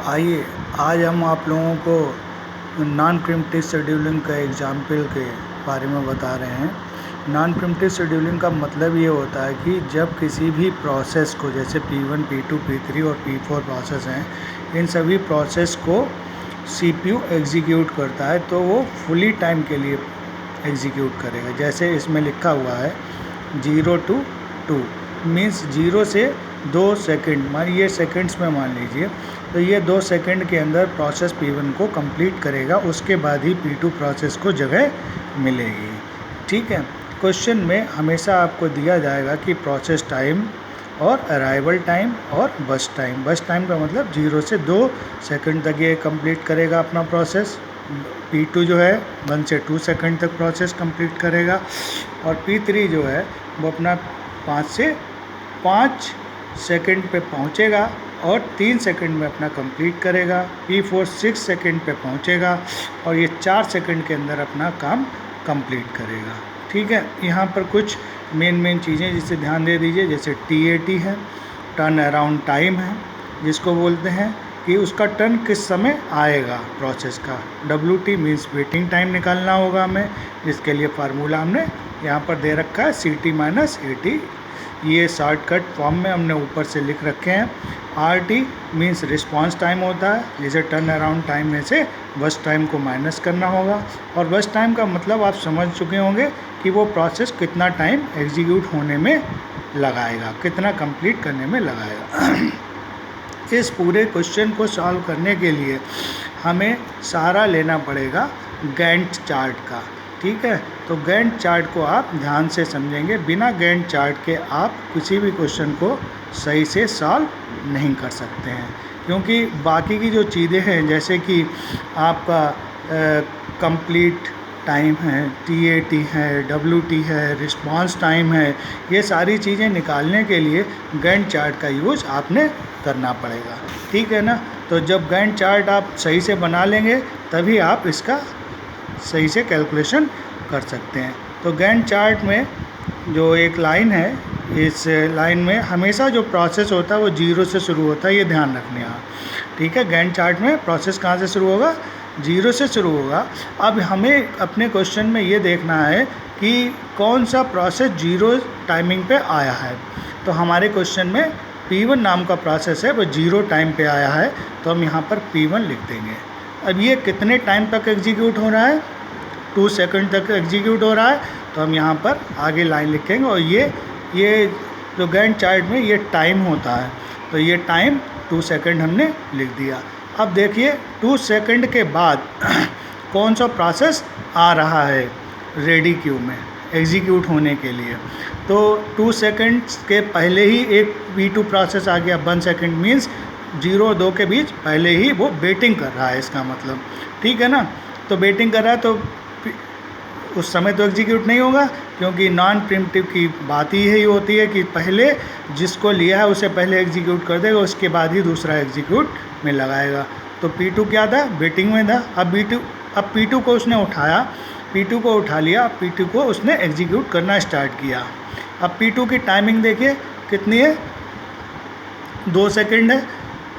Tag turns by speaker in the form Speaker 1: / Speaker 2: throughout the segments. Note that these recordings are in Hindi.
Speaker 1: आइए आज हम आप लोगों को नॉन प्रिम्प्टिव शेड्यूलिंग का एग्जाम्पल के बारे में बता रहे हैं। नॉन प्रिम्प्टिव शेड्यूलिंग का मतलब ये होता है कि जब किसी भी प्रोसेस को, जैसे P1, P2, P3 और P4 प्रोसेस हैं, इन सभी प्रोसेस को CPU एग्जीक्यूट करता है तो वो फुली टाइम के लिए एग्जीक्यूट करेगा। जैसे इसमें लिखा हुआ है 0 to 2 मीन्स 0 से 2 सेकंड, मान ये सेकंड्स में मान लीजिए, तो ये 2 सेकंड के अंदर प्रोसेस P1 को कंप्लीट करेगा, उसके बाद ही P2 प्रोसेस को जगह मिलेगी। ठीक है, क्वेश्चन में हमेशा आपको दिया जाएगा कि प्रोसेस टाइम और अराइवल टाइम और बस टाइम। बस टाइम का मतलब 0 से 2 सेकंड तक ये कंप्लीट करेगा अपना प्रोसेस। P2 जो है 1 से 2 सेकंड तक प्रोसेस कंप्लीट करेगा, और P3 जो है वो अपना 5 से 5 सेकंड पे पहुंचेगा और 3 सेकंड में अपना कंप्लीट करेगा। P4 6 सेकंड पे पहुंचेगा और ये 4 सेकंड के अंदर अपना काम कंप्लीट करेगा। ठीक है, यहाँ पर कुछ मेन चीज़ें जिसे ध्यान दे दीजिए, जैसे TAT है, टर्न अराउंड टाइम है, जिसको बोलते हैं कि उसका टर्न किस समय आएगा प्रोसेस का। WT मीन्स वेटिंग टाइम निकालना होगा हमें, जिसके लिए फार्मूला हमने यहाँ पर दे रखा है CT-AT। ये शॉर्टकट फॉर्म में हमने ऊपर से लिख रखे हैं। RT मीन्स रिस्पांस टाइम होता है, जिसे टर्न अराउंड टाइम में से बस टाइम को माइनस करना होगा। और बस टाइम का मतलब आप समझ चुके होंगे कि वो प्रोसेस कितना टाइम एग्जीक्यूट होने में लगाएगा, कितना कंप्लीट करने में लगाएगा। इस पूरे क्वेश्चन को सॉल्व करने के लिए हमें सहारा लेना पड़ेगा गैंट चार्ट का। ठीक है, तो गैंट चार्ट को आप ध्यान से समझेंगे, बिना गैंट चार्ट के आप किसी भी क्वेश्चन को सही से सॉल्व नहीं कर सकते हैं, क्योंकि बाकी की जो चीज़ें हैं, जैसे कि आपका कंप्लीट टाइम है, TAT है, WT है, रिस्पांस टाइम है, ये सारी चीज़ें निकालने के लिए गैंट चार्ट का यूज़ आपने करना पड़ेगा। ठीक है ना, तो जब गैंट चार्ट आप सही से बना लेंगे तभी आप इसका सही से कैलकुलेशन कर सकते हैं। तो गैंट चार्ट में जो एक लाइन है, इस लाइन में हमेशा जो प्रोसेस होता है वो 0 से शुरू होता है, ये ध्यान रखने आप। ठीक है, गैंट चार्ट में प्रोसेस कहाँ से शुरू होगा? 0 से शुरू होगा। अब हमें अपने क्वेश्चन में ये देखना है कि कौन सा प्रोसेस 0 टाइमिंग पे आया है। तो हमारे क्वेश्चन में P1 नाम का प्रोसेस है, वो 0 टाइम पे आया है, तो हम यहाँ पर P1 लिख देंगे। अब ये कितने टाइम तक एग्जीक्यूट हो रहा है? 2 सेकंड तक एग्जीक्यूट हो रहा है, तो हम यहाँ पर आगे लाइन लिखेंगे। और ये जो गैंट चार्ट में ये टाइम होता है, तो ये टाइम 2 सेकंड हमने लिख दिया। अब देखिए 2 सेकंड के बाद कौन सा प्रोसेस आ रहा है रेडी क्यू में एग्जीक्यूट होने के लिए। तो 2 सेकंड्स के पहले ही एक P2 प्रोसेस आ गया। 1 सेकंड मीन्स 0 और 2 के बीच पहले ही वो वेटिंग कर रहा है, इसका मतलब। ठीक है ना, तो वेटिंग कर रहा है, तो उस समय तो एग्जीक्यूट नहीं होगा, क्योंकि नॉन प्रिम्प्टिव की बात ही यही होती है कि पहले जिसको लिया है उसे पहले एग्जीक्यूट कर देगा, उसके बाद ही दूसरा एग्जीक्यूट में लगाएगा। तो P2 क्या था? वेटिंग में था। अब P2 को उसने उठाया, P2 को उठा लिया, P2 को उसने एग्जीक्यूट करना स्टार्ट किया। अब P2 की टाइमिंग देखिए कितनी है? 2 सेकंड है।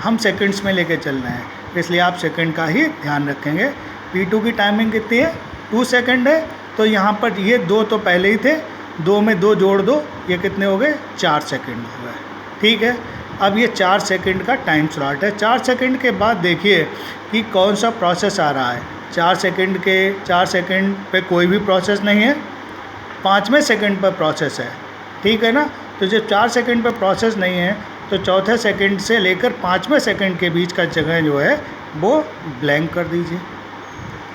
Speaker 1: हम सेकंड्स में लेके चल रहे हैं, इसलिए आप सेकंड का ही ध्यान रखेंगे। P2 की टाइमिंग कितनी है? 2 सेकंड है। तो यहाँ पर ये 2 तो पहले ही थे, 2 में 2 जोड़ दो, ये कितने हो गए? 4 सेकंड हो गए। ठीक है, अब ये 4 सेकंड का टाइम स्लॉट है। 4 सेकंड के बाद देखिए कि कौन सा प्रोसेस आ रहा है। 4 सेकंड पे कोई भी प्रोसेस नहीं है, 5वें सेकंड पर प्रोसेस है। ठीक है ना, तो जब 4 सेकंड पर प्रोसेस नहीं है, तो चौथे सेकंड से लेकर 5वें सेकंड के बीच का जगह जो है वो ब्लैंक कर दीजिए,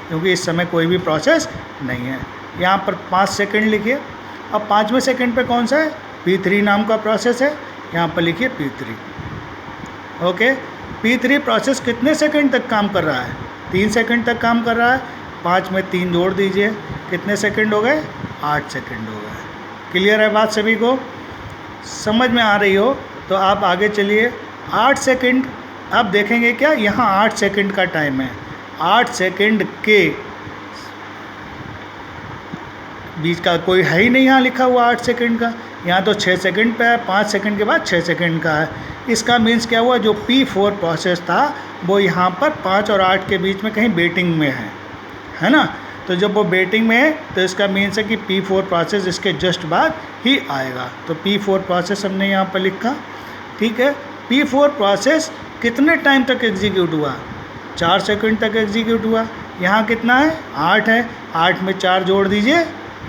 Speaker 1: क्योंकि इस समय कोई भी प्रोसेस नहीं है। यहाँ पर 5 सेकंड लिखिए। अब 5वें सेकंड पे कौन सा है? P3 नाम का प्रोसेस है, यहाँ पर लिखिए P3। ओके, P3 प्रोसेस कितने सेकंड तक काम कर रहा है? 3 सेकंड तक काम कर रहा है। 5 में 3 जोड़ दीजिए, कितने सेकंड हो गए? 8 सेकंड हो गए। क्लियर है बात सभी को? समझ में आ रही हो तो आप आगे चलिए। 8 सेकंड अब देखेंगे क्या? यहाँ 8 सेकंड का टाइम है। 8 सेकंड के बीच का कोई है ही नहीं यहाँ लिखा हुआ 8 सेकंड का, यहाँ तो 6 सेकंड पे है, 5 सेकंड के बाद 6 सेकंड का है। इसका मीन्स क्या हुआ, जो P4 प्रोसेस था वो यहाँ पर 5 और 8 के बीच में कहीं वेटिंग में है ना। तो जब वो वेटिंग में है तो इसका मीन्स है कि P4 प्रोसेस इसके जस्ट बाद ही आएगा। तो P4 प्रोसेस हमने यहाँ पर लिखा, ठीक है। P4 प्रोसेस कितने टाइम तक एग्जीक्यूट हुआ, 4 सेकंड तक एग्जीक्यूट हुआ। यहाँ कितना है, 8 है, 8 में 4 जोड़ दीजिए,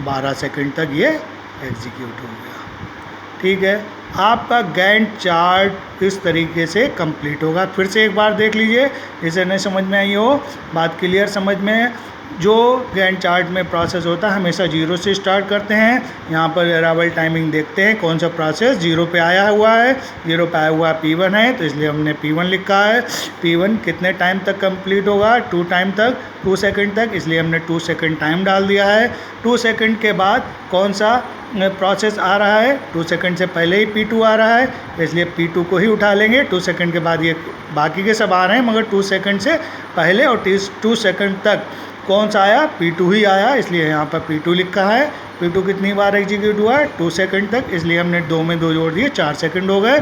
Speaker 1: 12 सेकंड तक ये एग्जीक्यूट हो गया, ठीक है। आपका गैंट चार्ट इस तरीके से कंप्लीट होगा। फिर से एक बार देख लीजिए, इसे नहीं समझ में आई हो, बात क्लियर समझ में। जो गैंट चार्ट में प्रोसेस होता है हमेशा 0 से स्टार्ट करते हैं। यहाँ पर अराइवल टाइमिंग देखते हैं कौन सा प्रोसेस 0 पे आया हुआ है। 0 पे आया हुआ P1 है, तो इसलिए हमने P1 लिखा है। P1 कितने टाइम तक कंप्लीट होगा, 2 टाइम तक, 2 सेकंड तक, इसलिए हमने 2 सेकंड टाइम डाल दिया है। 2 सेकंड के बाद कौन सा प्रोसेस आ रहा है, 2 सेकंड से पहले ही P2 आ रहा है, इसलिए P2 को ही उठा लेंगे। 2 सेकंड के बाद ये बाकी के सब आ रहे हैं, मगर 2 सेकंड से पहले और 2 सेकंड तक कौन सा आया, P2 ही आया, इसलिए यहाँ पर P2 लिखा है। P2 कितनी बार एग्जीक्यूट हुआ है, 2 सेकंड तक, इसलिए हमने 2 में 2 जोड़ दिए, 4 सेकंड हो गए।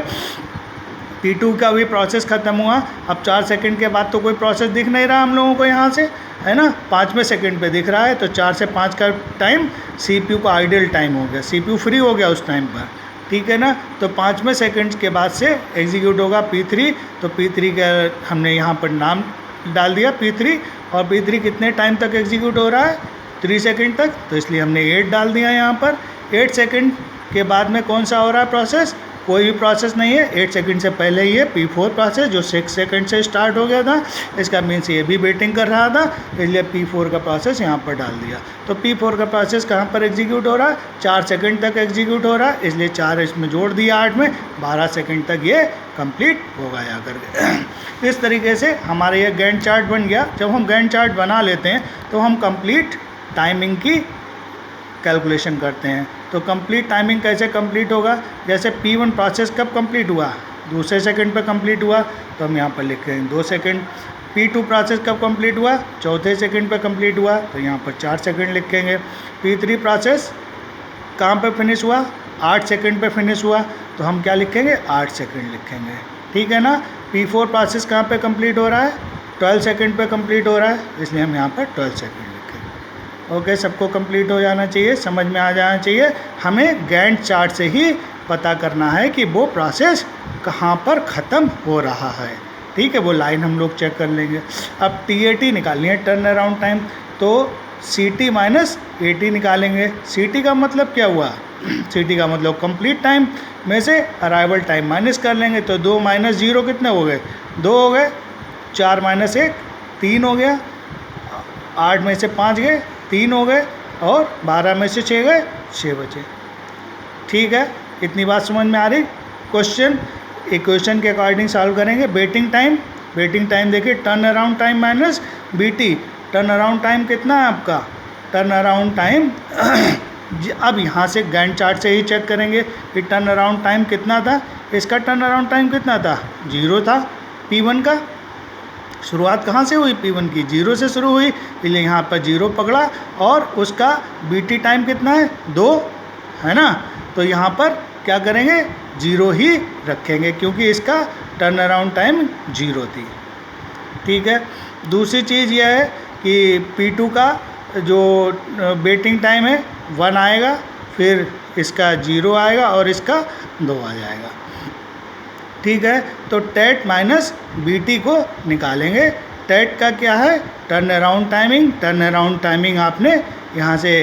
Speaker 1: P2 का भी प्रोसेस ख़त्म हुआ। अब 4 सेकंड के बाद तो कोई प्रोसेस दिख नहीं रहा हम लोगों को यहाँ से, है ना। 5वें सेकंड पे दिख रहा है, तो 4 से 5 का टाइम CPU का आइडियल टाइम हो गया, CPU फ्री हो गया उस टाइम पर, ठीक है ना। तो 5वें सेकंड के बाद से एग्जीक्यूट होगा P3। तो P3 का हमने यहाँ पर नाम डाल दिया P3, और P3 कितने टाइम तक एग्जीक्यूट हो रहा है, 3 सेकंड तक, तो इसलिए हमने 8 डाल दिया यहाँ पर। 8 सेकंड के बाद में कौन सा हो रहा है प्रोसेस, कोई भी प्रोसेस नहीं है। 8 सेकंड से पहले ही है P4 प्रोसेस जो 6 सेकंड से स्टार्ट हो गया था, इसका मीन्स ये भी वेटिंग कर रहा था, इसलिए P4 का प्रोसेस यहाँ पर डाल दिया। तो P4 का प्रोसेस कहाँ पर एग्जीक्यूट हो रहा है, 4 सेकंड तक एग्जीक्यूट हो रहा है, इसलिए 4 इसमें जोड़ दिया 8 में, 12 सेकंड तक ये कंप्लीट होगा जा करके। इस तरीके से हमारा ये गैंट चार्ट बन गया। जब हम गैंट चार्ट बना लेते हैं तो हम कंप्लीट टाइमिंग की कैलकुलेशन करते हैं। तो कंप्लीट टाइमिंग कैसे कंप्लीट होगा, जैसे P1 प्रोसेस कब कंप्लीट हुआ, दूसरे सेकंड पे कंप्लीट हुआ, तो हम यहाँ पर लिख रहे हैं 2 सेकंड। P2 प्रोसेस कब कंप्लीट हुआ, चौथे सेकंड पे कंप्लीट हुआ, तो यहाँ पर 4 सेकंड लिखेंगे। P3 प्रोसेस कहाँ पे फिनिश हुआ, 8 सेकंड पे फिनिश हुआ, तो हम क्या लिखेंगे, 8 सेकंड लिखेंगे, ठीक है ना। P4 प्रोसेस कहाँ पे कंप्लीट हो रहा है, 12 सेकंड पे कंप्लीट हो रहा है, इसलिए हम यहाँ पर 12 सेकंड लिखेंगे। ओके, सबको कंप्लीट हो जाना चाहिए, समझ में आ जाना चाहिए। हमें गैंट चार्ट से ही पता करना है कि वो प्रोसेस कहाँ पर ख़त्म हो रहा है, ठीक है। वो लाइन हम लोग चेक कर लेंगे। अब TAT निकालनी है, टर्न अराउंड टाइम, तो CT माइनस AT निकालेंगे। CT का मतलब क्या हुआ, CT का मतलब कंप्लीट टाइम में से अराइवल टाइम माइनस कर लेंगे, तो 2 माइनस 0 कितने हो गए, 2 हो गए। 4 माइनस 1 3 हो गया। 8 में से 5 गए, 3 हो गए, और 12 में से 6 गए, 6 बचे, ठीक है। इतनी बात समझ में आ रही। क्वेश्चन इक्वेशन के अकॉर्डिंग सॉल्व करेंगे। वेटिंग टाइम देखिए, turn around time minus BT। Turn around time कितना है आपका, टर्न अराउंड टाइम अब यहाँ से गैंट चार्ट से ही चेक करेंगे कि टर्न अराउंड टाइम कितना था। इसका टर्न अराउंड टाइम कितना था, 0 था। P1 का शुरुआत कहाँ से हुई, P1 की 0 से शुरू हुई, इसलिए यहाँ पर 0 पकड़ा, और उसका BT टाइम कितना है, 2 है ना। तो यहाँ पर क्या करेंगे, 0 ही रखेंगे, क्योंकि इसका टर्न अराउंड टाइम 0 थी, ठीक है। दूसरी चीज़ यह है कि P2 का जो वेटिंग टाइम है 1 आएगा, फिर इसका 0 आएगा, और इसका 2 आ जाएगा, ठीक है। तो TAT माइनस BT को निकालेंगे। TAT का क्या है, टर्न अराउंड टाइमिंग आपने यहाँ से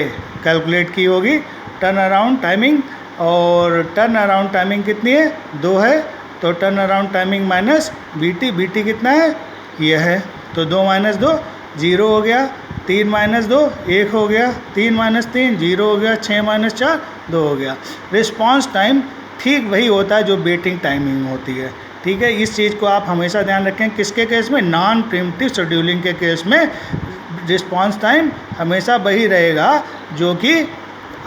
Speaker 1: कैलकुलेट की होगी, टर्न अराउंड टाइमिंग, और टर्न अराउंड टाइमिंग कितनी है, 2 है, तो turn around timing minus BT कितना है, ये है, तो 2 माइनस 2 0 हो गया, 3 माइनस 2 1 हो गया, 3 माइनस 3 0 हो गया, 6 माइनस 4 2 हो गया। रिस्पॉन्स टाइम ठीक वही होता है जो वेटिंग टाइमिंग होती है, ठीक है। इस चीज़ को आप हमेशा ध्यान रखें, किसके केस में, नॉन प्रीम्प्टिव शेड्यूलिंग के केस में रिस्पॉन्स टाइम हमेशा वही रहेगा जो कि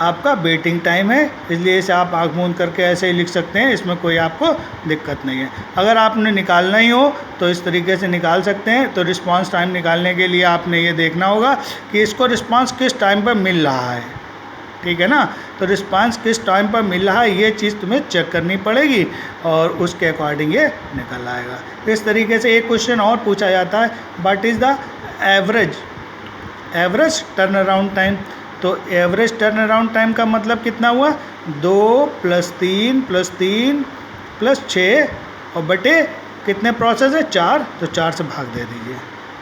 Speaker 1: आपका वेटिंग टाइम है, इसलिए इसे आप आँख मूंद करके ऐसे ही लिख सकते हैं, इसमें कोई आपको दिक्कत नहीं है। अगर आपने निकालना ही हो तो इस तरीके से निकाल सकते हैं। तो रिस्पांस टाइम निकालने के लिए आपने ये देखना होगा कि इसको रिस्पांस किस टाइम पर मिल रहा है, ठीक है ना। तो रिस्पांस किस टाइम पर मिल रहा है ये चीज़ तुम्हें चेक करनी पड़ेगी और उसके अकॉर्डिंग ये निकल आएगा। इस तरीके से एक क्वेश्चन और पूछा जाता है, what is the average turn around time. तो एवरेज टर्न अराउंड टाइम का मतलब कितना हुआ, 2 + 3 + 3 + 6 और बटे कितने प्रोसेस है, 4, तो 4 से भाग दे दीजिए।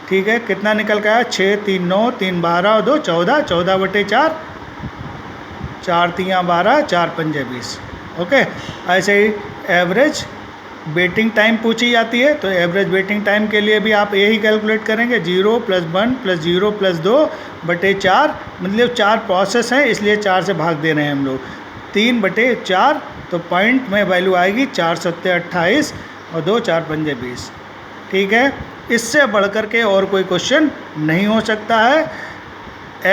Speaker 1: ठीक है, कितना निकल के आया, 6 3 9 3 12 और 2 14, 14 बटे 4, 4 3 12, 4 5 20। ओके, ऐसे ही एवरेज वेटिंग टाइम पूछी जाती है, तो एवरेज वेटिंग टाइम के लिए भी आप यही कैलकुलेट करेंगे, 0 + 1 + 0 + 2 बटे 4, मतलब 4 प्रोसेस हैं इसलिए 4 से भाग दे रहे हैं हम लोग, 3 बटे 4, तो पॉइंट में वैल्यू आएगी 4 7 28 और 2 4 5 20। ठीक है, इससे बढ़ कर के और कोई क्वेश्चन नहीं हो सकता है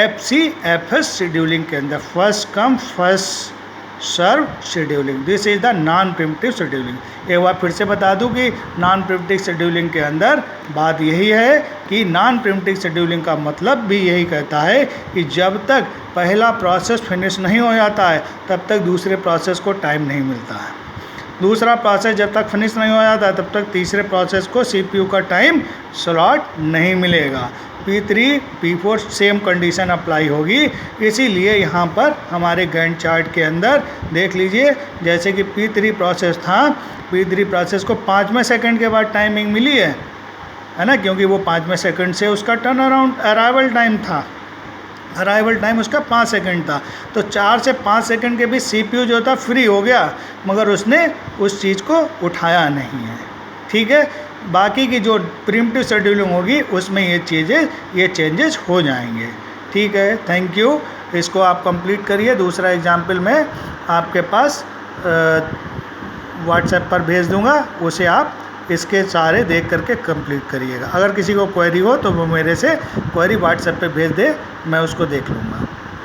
Speaker 1: FCFS शेड्यूलिंग के अंदर, first come first serve scheduling. This is the non preemptive scheduling. एक बार फिर से बता दूं कि नॉन प्रिम्पटिव शेड्यूलिंग के अंदर बात यही है कि नॉन प्रिम्पटिव शेड्यूलिंग का मतलब भी यही कहता है कि जब तक पहला प्रोसेस फिनिश नहीं हो जाता है तब तक दूसरे प्रोसेस को टाइम नहीं मिलता है, दूसरा प्रोसेस जब तक फिनिश नहीं हो जाता तब तक तीसरे प्रोसेस को CPU का टाइम स्लॉट नहीं मिलेगा। P3 P4 same condition apply होगी, इसीलिए यहाँ पर हमारे गैंट चार्ट के अंदर देख लीजिए, जैसे कि P3 प्रोसेस था, P3 प्रोसेस को 5वें सेकंड के बाद टाइमिंग मिली है ना, क्योंकि वो 5वें सेकंड से उसका टर्न अराउंड अराइवल टाइम था, अराइवल टाइम उसका 5 सेकंड था, तो 4 से 5 सेकंड के बीच CPU जो था फ्री हो गया, मगर उसने उस चीज़ को उठाया नहीं है। ठीक है, बाकी की जो प्रिम्पटिव शेड्यूलिंग होगी उसमें ये चेंजेस हो जाएंगे। ठीक है, थैंक यू। इसको आप कंप्लीट करिए। दूसरा एग्जाम्पल मैं आपके पास व्हाट्सएप पर भेज दूंगा, उसे आप इसके सारे देख करके कंप्लीट करिएगा। अगर किसी को क्वेरी हो तो वो मेरे से क्वेरी व्हाट्सएप पे भेज दे, मैं उसको देख लूँगा।